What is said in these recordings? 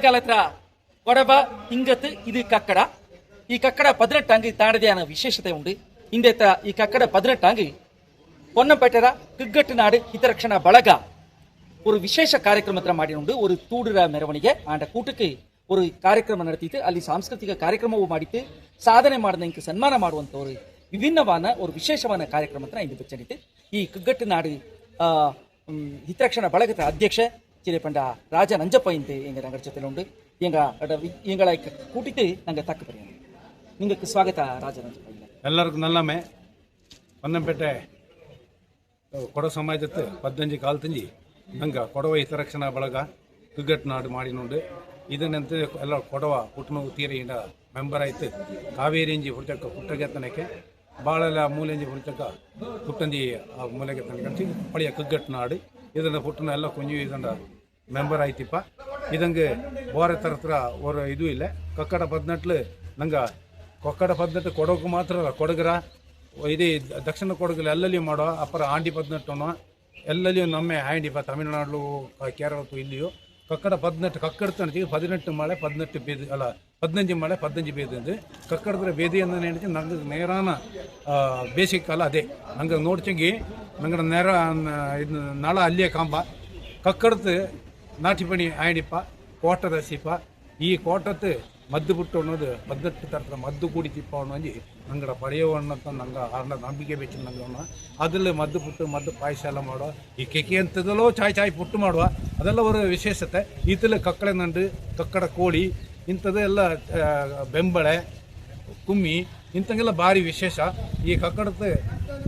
காலத்துல கொடப இங்கத்து இது கக்கட ಈ ಕಕ್ಕಡ 18 ತಾಡದೆಯಾನ ವಿಶೇಷತೆ ಉಂಡು ಇಂದೆ ಈ ಕಕ್ಕಡ 18 பொன்னம்பேட்டர கிக்கட்டு நாடு ஹிதரக்ஷணா ಬಳಗ ஒரு விசேஷ ಕಾರ್ಯಕ್ರಮ ಮಾಡಿಕೊಂಡು ஒரு ತೂಡುರ ಮೆರವಣಿಗೆ ಆಂಡ ಕೂಟಕ್ಕೆ ஒரு ಕಾರ್ಯಕ್ರಮ ನಡೆದಿತ್ತು. ಅಲ್ಲಿ ಸಾಂಸ್ಕೃತಿಕ ಕಾರ್ಯಕ್ರಮವೂ ಮಾಡಿತ್ತು. ಸಾಧನೆ ಮಾಡಿದಂಗೆ ಸನ್ಮಾನ ಮಾಡುವಂತ ஒரு ವಿಭಿನ್ನವಾದ ஒரு ವಿಶೇಷವಾದ ಕಾರ್ಯಕ್ರಮ ಇಂದು ಬೆಚ್ಚನಿತ್ತು. ಈ கிக்கட்டு நாடு ஹிதரக்ஷணா ಬಳಗದ ಅಧ್ಯಕ್ಷ ಚಿರೇಪಂಡ ರಾಜ ನಂಜಪ್ಪ ಇಂತೆ ಎಂಗ ನಗರ ಜೊತೆ ಉಂಡು ಎಂಗಳ ಕೂಟಿತ್ತು ನಂಗೆ ತಕ್ಕ ಬರೆಯ ನಿಂಗೆ ಸ್ವಾಗತ ರಾಜ ನಂಜಪ್ಪ. ಎಲ್ಲರಿಗೂ ನಲ್ಲಮೆ பொன்னம்பேட்டை ಕೊಡ ಸಮಾಜತ್ತು 15 ಕಾಲ ತಂಜಿ ನಂಗೆ ಕೊಡವ ಹಿತರಕ್ಷಣಾ ಬಳಗ கிக்கட்டு நாடு ಮಾಡಿನುಂಡು ಇದನ್ನಂತ ಎಲ್ಲ ಕೊಡವ ಕುಟುಂಬ ತೀರಿಯಿಂದ ಮೆಂಬರ್ ಆಯ್ತು. ಕಾವೇರಿಂಜಿ ಹುಡ್ತಕ್ಕ ಪುಟ್ಟಗೆತ್ತನಕ್ಕೆ ಬಾಳೆಲ್ಲ ಮೂಲೆಂಜಿ ಹುಡ್ತಕ್ಕ ಪುಟ್ಟಂಜಿ ಆ ಮೂಲೆಗೆತ್ತನ ಕಳಿಸಿ ಪಳಿಯ கிக்கட்டு நாடு ಇದನ್ನು ಪುಟ್ಟನ ಎಲ್ಲ ಕೊಂಜಿ ಇದನ್ನ ಮೆಂಬರ್ ಆಯ್ತಿಪ್ಪ. ಇದಂಗೆ ಬೋರೆ ತರತ್ರ ஒரு ಇದು ಇಲ್ಲ. ಕಕ್ಕಡ 18 ನಂಗೆ ಕೊಕ್ಕಡ 18 ಕೊಡೋಕು ಮಾತ್ರ ಅಲ್ಲ, ಕೊಡಗರ ಇದು ದಕ್ಷಿಣ ಕೊಡಗಲ್ಲಿ ಎಲ್ಲೆಲ್ಲಿಯೂ ಮಾಡೋ ಅಪ್ಪರ ಆಂಡಿ 18 ಎಲ್ಲೆಲ್ಲಿಯೂ ನಮ್ಮೆ ಆಂಡಿಪ್ಪ ತಮಿಳುನಾಡು ಕೇರಳತ್ತು ಇಲ್ಲಿಯೂ ಕಕ್ಕಡ 18 ಕಕ್ಕಡ ತನಕ 18 ಮಳೆ 18 ಬೇದಿ ಅಲ್ಲ 15 ಮಳೆ 15 ಬೇದಿ ಕಕ್ಕಡದ್ರ ಬೇದಿ ಅಂತ ಹೇಳಿದ್ರೆ ನಂಗೆ ನೇರಾನ ಬೇಸಿಗೆ ಕಾಲ ಅದೇ ನಂಗೆ ನೋಡ್ಚಂಗಿ ನಂಗೆ ನೇರ ಇದು ನಳ ಅಲ್ಲಿಯೇ ಕಾಂಬ ಕಕ್ಕಡത്ത് ನಾಟಿಪಣಿ ಆಯಣಿಪ್ಪ ಕೋಟ ರಸಿಪ ಈ ಕೋಟತ್ತು ಮದ್ದು ಬಿಟ್ಟು ಅನ್ನೋದು 18 ಥರದ ಮದ್ದು ಕುಡಿತಿಪ್ಪ ಅನ್ನೋಂಜಿ ನಂಗಡ ಪಡೆಯೋಣ್ಣತ್ತ ನಂಗೆ ಆರ್ನ ನಂಬಿಕೆ ಬೆಚ್ಚ ನಂಗೆ ಅದ್ರಲ್ಲಿ ಮದ್ದು ಪುಟ್ಟು ಮದ್ದು ಪಾಯಸ ಎಲ್ಲ ಮಾಡುವ ಈ ಕೆಕೆ ಅಂತದಲ್ಲೋ ಚಾಯ್ ಪುಟ್ಟು ಮಾಡುವ ಅದೆಲ್ಲ ಒಂದು ವಿಶೇಷತೆ. ಈತಲ್ಲಿ ಕಕ್ಕಳೆ ನಂಡು ಕಕ್ಕಡ ಕೋಳಿ ಇಂಥದ್ದೆಲ್ಲ ಬೆಂಬಳೆ ಕುಮ್ಮಿ ಇಂಥಂಗೆಲ್ಲ ಭಾರಿ ವಿಶೇಷ. ಈ ಕಕ್ಕಡದ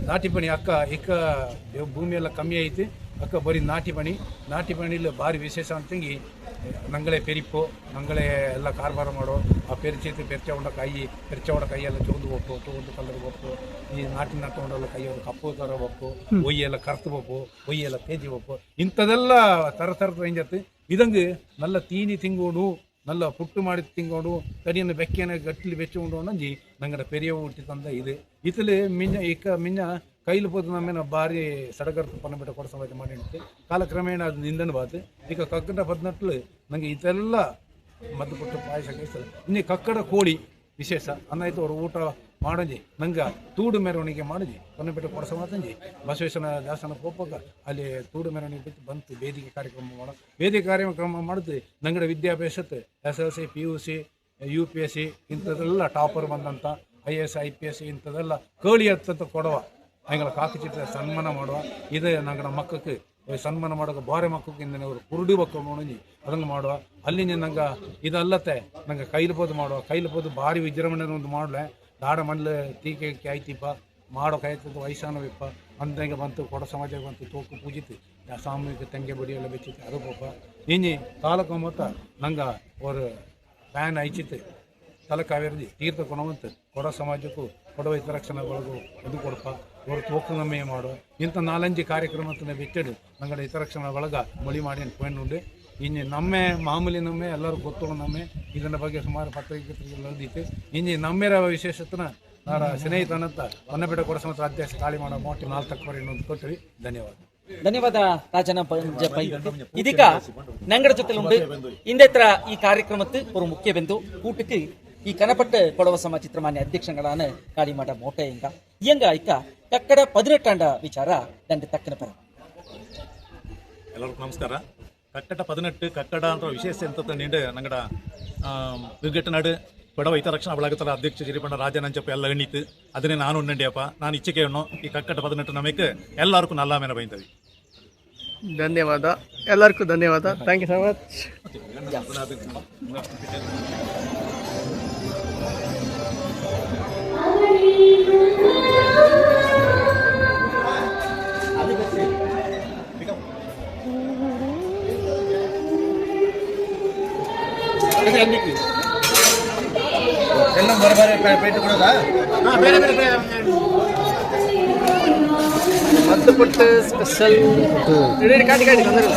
ನಾಟಿ ಪಣಿ ಅಕ್ಕ ಇಕ್ಕ ಭೂಮಿಯೆಲ್ಲ ಕಮ್ಮಿ ಐತಿ ಅಕ್ಕ ಬರೀ ನಾಟಿ ಪಣಿಲಿ ಭಾರಿ ವಿಶೇಷ ಅಂತಂಗಿ ನಂಗಳೇ ಪೆರಿಪ್ಪು ನಂಗಳೇ ಎಲ್ಲ ಕಾರ್ಬಾರ ಮಾಡೋ ಆ ಪೆರಿಚೈತಿ ಪೆರ್ಚ ಹೊಡ ಕೈಯೆಲ್ಲ ಚೋದು ಬೋಕು ತಗೊಂಡು ಕಲ್ಲರ್ ಬೋಕು ಈ ನಾಟಿನ ತಗೊಂಡೆಲ್ಲ ಕೈಯವರು ಕಪ್ಪು ಥರ ಬೋಕು ಒಯ್ಯೆಲ್ಲ ಕರ್ತು ಬೋಕು ಒಯ್ಯೆಲ್ಲ ತೇಜಿ ಬೋಕು ಇಂಥದೆಲ್ಲ ತರದ ರೇಂಜತ್ತು. ಇದಂಗೆ ನಲ್ಲ ತೀನಿ ತಿಂಗೋಡು ನಲ್ಲ ಪುಟ್ಟು ಮಾಡಿ ತಿಂಗೋಡು ಕಡಿಯನ್ನು ಬೆಕ್ಕೆನ ಗಟ್ಟಲಿ ಬೆಚ್ಚುಕೊಂಡು ಅನ್ನಂಜಿ ನಂಗಡ ಪೆರಿಯ ಹುಟ್ಟಿ ತಂದ ಇದು ಇತಲಿ ಮಿಂಜ ಕೈಲು ಪೋದು ನಮ್ಮೇನ ಭಾರಿ ಸಡಗರ್ತು ಪನ್ನಬಿಟ್ಟ ಕೊಡ ಸಮಾಜ ಮಾಡಿ ಕಾಲಕ್ರಮೇಣ ಅದು ನಿಂದನು ಬಾತು ಈಗ ಕಕ್ಕಡ 18 ನಂಗೆ ಇದೆಲ್ಲ ಮದ್ದು ಪುಟ್ಟು ಪಾಯಸ ಕೈಸಲ್ಲ ಇನ್ನೇ ಕಕ್ಕಡ ಕೋಳಿ ವಿಶೇಷ ಅನ್ನಾಯ್ತು ಅವರು ಊಟ ಮಾಡಂಜಿ ನಂಗೆ ತೂಡು ಮೆರವಣಿಗೆ ಮಾಡಿಜಿ ಪನ್ನಬಿಟ್ಟ ಕೊಡ ಸಮಾಜಂಜಿ ಬಸವೇಶ್ವರ ದಾಸನ ಪೋಪಕ ಅಲ್ಲಿ ತೂಡು ಮೆರವಣಿಗೆ ಬಿಟ್ಟು ಬಂತು ವೇದಿಕೆ ಕಾರ್ಯಕ್ರಮ ಮಾಡೋ ವೇದಿಕೆ ಕಾರ್ಯಕ್ರಮ ಮಾಡಿದ್ವಿ ನಂಗಡ ವಿದ್ಯಾಭ್ಯಾಸತ್ತು SLC PUC UPSC ಇಂಥದ್ದೆಲ್ಲ ಟಾಪರ್ ಬಂದಂಥ IAS IPS ಇಂಥದ್ದೆಲ್ಲ ಕೇಳಿ ಹತ್ತಂತ ಕೊಡುವ ಹಂಗೆಲ್ಲ ಕಾಕಚಿತ್ರ ಸನ್ಮಾನ ಮಾಡುವ ಇದು ನಂಗಡ ಮಕ್ಕಕ್ಕೆ ಸನ್ಮಾನ ಮಾಡೋಕೆ ಬಾರೆ ಮಕ್ಕಕ್ಕೆ ಇಂದ ಅವರು ಕುರುಡಿ ಮಕ್ಕಳು ನೋಡಿಜಿ ಅದನ್ನು ಮಾಡುವ ಅಲ್ಲಿಂದ ನಂಗೆ ಇದಲ್ಲತ್ತೆ ನಂಗೆ ಕೈಲಬೋದು ಭಾರಿ ವಿಜೃಂಭಣೆ ಒಂದು ಮಾಡಲೆ ದಾಡ ಮಂಡಲ ತೀಕೆ ಆಯ್ತಿಪ್ಪ ಮಾಡೋ ಕಾಯ್ತದ ವಯಸ್ಸಾನವಿಪ್ಪ ಅಂದಂಗೆ ಬಂತು ಕೊಡ ಸಮಾಜಕ್ಕೆ ಬಂತು ತೋಕು ಪೂಜಿತು ಸಾಮೂಹಿಕ ತೆಂಗೆ ಬಡಿಯೆಲ್ಲ ಬೆಚ್ಚಿತ್ತು ಅದು ಪಾಪ ಇಂಜಿ ಕಾಲಕ್ಕೆ ಮೊತ್ತ ನಂಗೆ ஒரு ಪ್ಯಾನ್ ಐಚಿತ್ತು ತಲಕಾವೇರಿ ತೀರ್ಥ ಕೊಣವಂತ ಕೊಡ ಸಮಾಜಕ್ಕೂ ಕೊಡವ ಹಿತರಕ್ಷಣಾ ಬಳಗು ಅದು ಕೊಡಪ್ಪ ಅವರು ತೋಕು ನಮ್ಮೆ ಮಾಡುವ ಇಂಥ 4-5 ಕಾರ್ಯಕ್ರಮವನ್ನು ಬೆಚ್ಚಡು ನಂಗಡ ಹಿತರಕ್ಷಣಾ ಬಳಗ ಮೊಳಿ ಮಾಡಿ ಅನ್ಕೊಂಡು ಇನ್ನು ನಮ್ಮೆ ಮಾಮೂಲಿ ನಮ್ಮೆ ಎಲ್ಲರೂ ಗೊತ್ತು ನಮ್ಮೆ ಇದನ್ನ ಬಗ್ಗೆ ಸುಮಾರು ಪತ್ರಿಕೆಲ್ಲ ಓದಿತ್ತು ಇನ್ನು ನಮ್ಮೆರ ವಿಶೇಷತನ ನಾರ ಸ್ನೇಹಿತನಂತ ಹೊನ್ನಪೇಟೆ ಕೊಡ ಸಂಸ್ಥೆ ಅಧ್ಯಕ್ಷ ತಾಳಿ ಮಾಡೋ ಮೋಟಿ 4 ಇನ್ನೊಂದು ಕೊಟ್ಟಿವಿ. ಧನ್ಯವಾದ ರಾಜನ ಪಂಜಪ್ಪ. ಇದೀಗ ನಂಗಡ ಜೊತೆ ಉಂಡು ಇಂದೇತ್ರ ಈ ಕಾರ್ಯಕ್ರಮಕ್ಕೆ ஒரு ಮುಖ್ಯ ಬಿಂದು ಕೂಟಕ್ಕೆ ಈ ಕನಪಟ್ಟ ಕೊಡವ ಸಮಾಜ ಚಿತ್ರಮಾನ್ಯ ಅಧ್ಯಕ್ಷಗಳಾன ಕಾಳಿಮಾಡ ಮೋಟೆ ಎಂಗ ಐಕ ಕಕ್ಕಡ 18 ವಿಚಾರ ದಂಡ ತಕ್ಕನ ಪರ. ಎಲ್ಲರಿಗೂ ನಮಸ್ಕಾರ. ಕಕ್ಕಡ 18 ಕಕ್ಕಡ ಅಂತ ವಿಶೇಷ ಎಂತ ನೀಡು ನಂಗಡ கிக்கட்டு நாடு ಕೊಡವ ಹಿತರಕ್ಷಣಾ ಬಳಗದ ಅಧ್ಯಕ್ಷ ಜಿರಿಪಂಡ ರಾಜ ನಂಜಪ್ಪ ಎಲ್ಲ ಎಣ್ಣಿತ್ತು ಅದನ್ನೇ ನಾನು ಉಂಡಂಡಿಯಪ್ಪ ನಾನು ಇಚ್ಛೆಗೆ ಎಣ್ಣು ಈ ಕಕ್ಕಡ 18 ನಮಗೆ ಎಲ್ಲರಿಗೂ ನಲ್ಲ ಮೇನ ಬೈಂತವಿ. ಧನ್ಯವಾದ ಎಲ್ಲರಿಗೂ ಧನ್ಯವಾದ. Thank you so much. ಎಲ್ಲ ಬರಬಾರೆ ಪೇಟೆ ಕೊಡೋದಾ ಮದ್ದು ಪುಟ್ಟು ಸ್ಪೆಷಲ್ ಕಾಟಿ ತೊಂದರೆ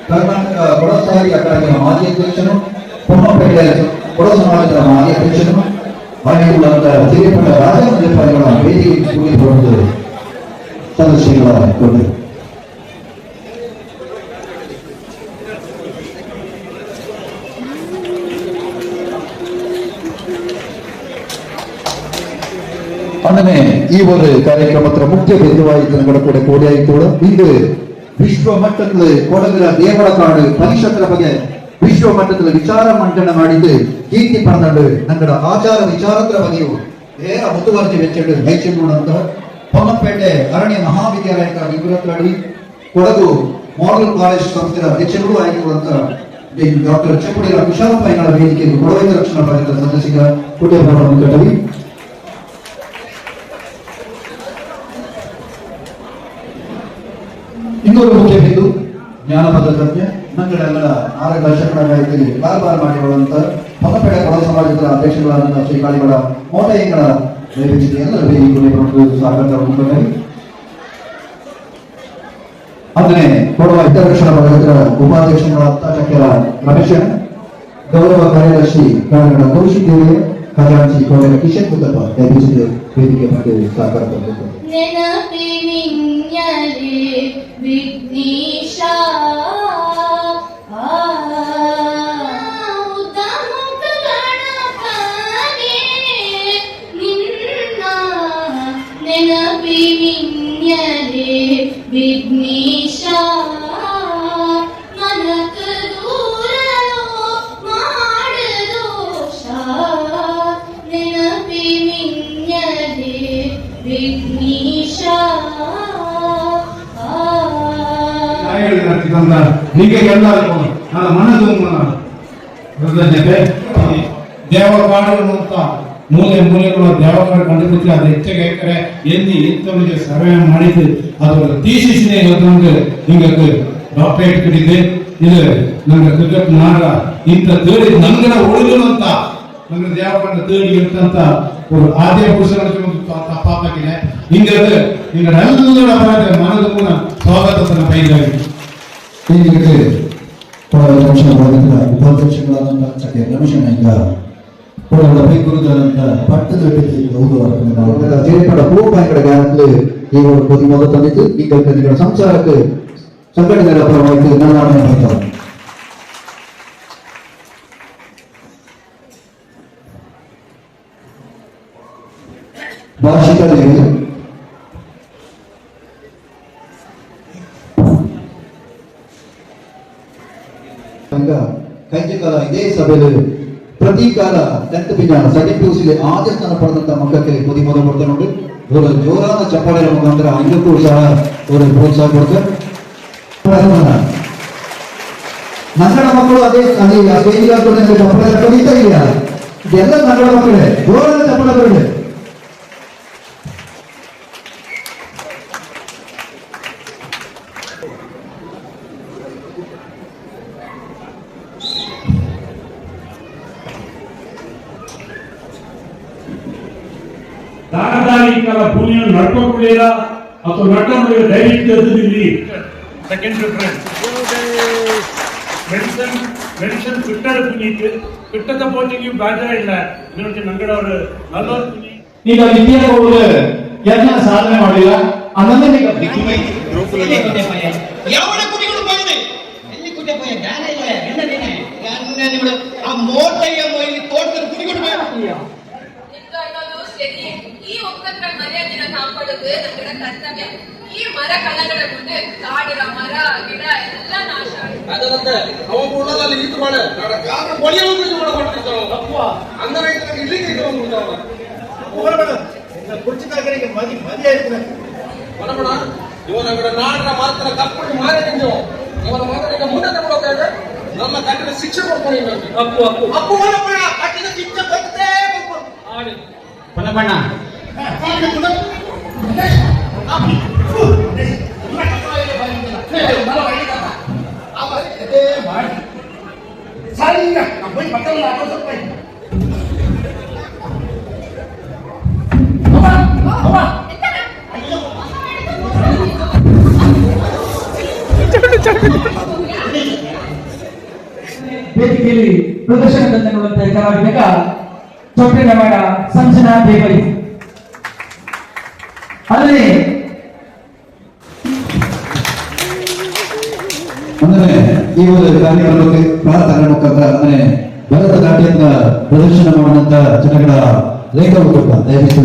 ಕರ್ನಾಟಕ ಕೊಡ ಸಾಹಿತ್ಯ ಅಕಾಡೆಮಿಯ ಮಾಜಿ ಅಧ್ಯಕ್ಷರು, ಪೊನ್ನಪೇಟೆ ಕೊಡ ಸಮಾಜದ ಮಾಜಿ ಅಧ್ಯಕ್ಷರು, ಆಗಿರುವಂತಹ ಹಿರಿಯಪಟ್ಟ ರಾಜಮಂಜಪಾರಿಗಳ ವೇದಿಕೆ ಕೂಡಿಕೊಂಡು ಸದಸ್ಯಗಳ ಕೊಟ್ಟರು. അങ്ങനെ ഈ ഒരു കാര്യക്രമത്തിന് മുഖ്യ ബിന്ദുവായിട്ട് നമ്മുടെ കൂടെ കൂടിയായിക്കോളൂ. ഇത് ವಿಶ್ವಮಟ್ಟದಲ್ಲಿ ಕೊಡಗರ ದೇವಳಕಾಡು ಪರಿಷತ್ತರ ಬಗ್ಗೆ ವಿಶ್ವಮಟ್ಟದಲ್ಲಿ ವಿಚಾರ ಮಂಡನೆ ಮಾಡಿದ್ದು ಕೀರ್ತಿ ಪಡೆದು ನಗರ ಆಚಾರ ವಿಚಾರಗಳ ಬಗ್ಗೆಯೂ ನೇರ ಮುತುವರ್ಜಿ ವೆಚ್ಚಡು ಹೆಚ್ಚಿರುವಂತ ಪೊನ್ನಪೇಟೆ ಅರಣ್ಯ ಮಹಾವಿದ್ಯಾಲಯದ ನಿವೃತ್ತರಾಗಿ ಕೊಡಗು ಮಾಡೆಲ್ ಕಾಲೇಜ್ ಸಂಸ್ಥೆಯ ಅಧ್ಯಕ್ಷರು ಆಗಿರುವಂತ ಡಾಕ್ಟರ್ ಚಪ್ಪಡಿರ ಕುಶಾಲಪ್ಪಯ್ಯಗಳ ವೇದಿಕೆಗೆ ಕೊಡಗು ರಕ್ಷಣಾ ಪಡೆದ ಸದಸ್ಯರ ಕುಟುಂಬವನ್ನು ಕಟ್ಟವಿ. ಇನ್ನೊಂದು ಮುಖ್ಯ ಬಿಂದು ಜ್ಞಾನಪದ ತಜ್ಞ ನಗರಗಳ 6 ದಶಕಗಳಲ್ಲಿ ಕಾರ್ಬಾರ್ ಮಾಡಿರುವಂತ ಪೊನ್ನಪೇಟೆ ಕೊಡ ಸಮಾಜದ ಅಧ್ಯಕ್ಷಗಳಾದ ಶ್ರೀಕಾಳಿಗಳ ಮೋಟಯ್ಯಗಳ ವೇದಿಕೆ ಎಲ್ಲರ ವೇದಿಕೆ ಸ್ವಾಗತ. ಅಂದ್ರೆ ಕೊಡುವ ಹಿತರಕ್ಷಣಾ ಬಳಗದ ಉಪಾಧ್ಯಕ್ಷರಾದ ಚಕ್ರ ರಮೇಶ್, ಗೌರವ ಕಾರ್ಯದರ್ಶಿ ಕಾರಣ ಕೌಶಿಕ್ ದೇವಿ, ಖಜಾಂಚಿ ಕೋಟೆಯ ಕಿಶನ್ ಕುದ್ದಪ್ಪ ವೇದಿಕೆ ಬಗ್ಗೆ ಸಹಕಾರ ಕೊಡಬೇಕು. ವಿಘ್ನೇಶಾ ನಿನ್ನ ನೆನಪಿನಿನ್ಯಲೆ ವಿಘ್ನೇಶಾ ಮನಕ ದೂರಲೋ ಮಾಡದೋಷ ನೆನಪಿನಿನ್ಯಲೆ ವಿಘ್ನೇಶಾ ಹೀಗೆ ಎಲ್ಲರಿಗೂ ನನ್ನ ಮನದ ಕೃತಜ್ಞತೆ. ದೇವಕಾಡು ಅಂತ ಮೂಲೆಗಳ ದೇವಕಾಡು ಕಂಡುಬಿಟ್ಟು ಅದು ಹೆಚ್ಚಿಗೆ ಎಕರೆ ಎಲ್ಲಿ ಇಂಥವರಿಗೆ ಸರ್ವೆ ಮಾಡಿದ್ದು ಅದರ ತೀಸಿಸಿದೆ ನಮ್ಗೆ ಹಿಂಗಕ್ಕೆ ಡಾಕ್ಟರೇಟ್ ಕಟ್ಟಿದ್ದೆ. ಇದು ನಂಗೆ ಕ್ರಿಕೆಟ್ ನಾಡ ಇಂಥ ತೇಡಿ ನಂಗನ ಉಳಿದ್ರು ಅಂತ ನಂಗೆ ದೇವಕಾಡು ತೇಡಿ ಇರ್ತಂತ ஒரு ஆதிய புருஷனுக்கு தப்பாக்கினே இங்கிறது நீங்கள் நல்ல மனது மூல ಸ್ವಾಗತವನ್ನು ಬಯಸಿದ್ದಾರೆ. ಇದಕ್ಕೆ ಕೊಡಗು ರಕ್ಷಣಾ ಬಳಗದ ಉಪಾಧ್ಯಕ್ಷಗಳಾದ ಚಕ್ರ ರಮೇಶ್ ನಾಯ್ಕ, ಕೊಡಗು ಬೈಗುರುದಂತ ಪಟ್ಟದ பூப்பாய்கட காலத்தில் இவரோட பொது முதல் தந்தித்து நீங்கள் சம்சாரக்கு ಸಂಘಟನೆಗಳ ಪರವಾಗಿ ನಲ್ಲಾಣೆ ಮಾಡ್ತಾರೆ. ವಾರ್ಷಿಕ ಕೈಜಕಾಲ ಇದೇ ಸಭೆಯಲ್ಲಿ ಪ್ರತೀಕಾಲ 10th ವಿಜ್ಞಾನ ಸೆಕೆಂಡ್ PUC ಆದ್ಯ ಸ್ಥಾನ ಪಡೆದಂತ ಮಕ್ಕಳಿಗೆ ಪುದಿ ಮೊದಲು ಕೊಡ್ತಾ ನೋಡಿ ಒಂದು ಜೋರಾದ ಚಪ್ಪಾಳೆ ಮುಖಾಂತರ ಇದಕ್ಕೂ ಸಹ ಒಂದು ಪ್ರೋತ್ಸಾಹ ಕೊಡ್ತಾರೆ. ನನ್ನಡ ಮಕ್ಕಳು ಅದೇ ಚಪ್ಪಾಳೆ ಕಲಿತಾ ಇದೆಯಾ? ಇದೆಲ್ಲ ನನ್ನಡ ಮಕ್ಕಳೇ, ಜೋರಾದ ಚಪ್ಪಾಳೆ ಬರಲಿ. ದಾನದಾನಿಕರ ಭೂಮಿಯನ್ನು ನಡ್ಕೊಂಡಿಲ್ಲ ಅಥವಾ ನಡ್ಕೊಂಡು ದಯವಿಟ್ಟು ಇಲ್ಲಿ ಸೆಕೆಂಡ್ ಪ್ರಿಫರೆನ್ಸ್ ಮೆಡಿಸನ್ ಕಿಟ್ಟದ ಕುಣಿತು ಕಿಟ್ಟದ போட்டிக்கு பேஜா இல்ல இன்னொரு நங்கடவர் நல்ல ಈಗ ವಿದ್ಯಾರ್ಥಿಗಳು ಎಲ್ಲ ಸಾಧನೆ ಮಾಡಿಲ್ಲ ಅದನ್ನೇ எவ்வளவு குட்டிகள் போகுது எல்லி குட்டி போய் ஞான இல்ல என்ன நீனே ஞான ಆ ಮೋಟಯ್ಯ ಮೊಯ್ಲಿ ತೋಟದ ಕುಡಿಕೊಂಡು போய் ಈ ಒಕ್ಕತ್ರ ಮರ್ಯಾದಿನ ಕಾಪಾಡೋದು ನಮ್ಮಗಳ ಕರ್ತವ್ಯ. ಈ ಮರ ಕಳ್ಳಗಳ ಮುಂದೆ ಕಾಡಿನ ಮರ ಗಿಡ ಎಲ್ಲ ನಾಶ ಅದರಂತೆ ಅವ ಕೂಡಲಲ್ಲಿ ಈತು ಮಾಡೆ ನಾಡ ಕಾರಣ ಒಳಿಯ ಹೋಗಿ ಮಾಡ್ಕೊಡ್ತಿದ್ದವ ಅಪ್ಪ ಅಂದ್ರೆ ಇಡ್ಲಿಕ್ಕೆ ಹೋಗ್ಬಿಡ್ತಾವ ಹೋಗಬೇಡ ಕುರ್ಚಿದಾಗರಿಗೆ ಮದಿ ಆಯ್ತು ಬರಬೇಡ ಇವನ ನಾಡರ ಮಾತ್ರ ಕಪ್ಪಡಿ ಮಾರೇ ನೀವು ಇವನ ಮಾತ್ರ ಮುಂದೆ ತಗೊಳ್ಳೋಕೆ ನಮ್ಮ ಕಟ್ಟಿನ ಶಿಕ್ಷೆ ಕೊಡ್ತಾರೆ ಅಪ್ಪು ಅಪ್ಪು ಅಪ್ಪು ಬರಬೇಡ ಕಟ್ಟಿನ ಶಿಕ್ಷೆ ಕೊಡ್ತೇ ಆಡಿ ಪಣಪಣ ಎಂತ ವೇದಿಕೆಯಲ್ಲಿ ಪ್ರದರ್ಶನ ತಂದಿರುವಂತಹ ಕಲಾವಿದ ಚೌಟ್ರಿನವಾಡ ಸಂಜನಾ ದೇವರಿ. ಅಲ್ಲದೆ ಅಂದ್ರೆ ಈ ಒಂದು ಕಾರ್ಯಕ್ರಮಕ್ಕೆ ಪ್ರಾರ್ಥನೆ ಮುಖಾಂತರ ಅಂದ್ರೆ ಭರತನಾಟ್ಯದ ಪ್ರದರ್ಶನ ಮಾಡುವಂತ ಜನಗಳ ರೇಖಾ ಮುಖ ದಯವಿಟ್ಟು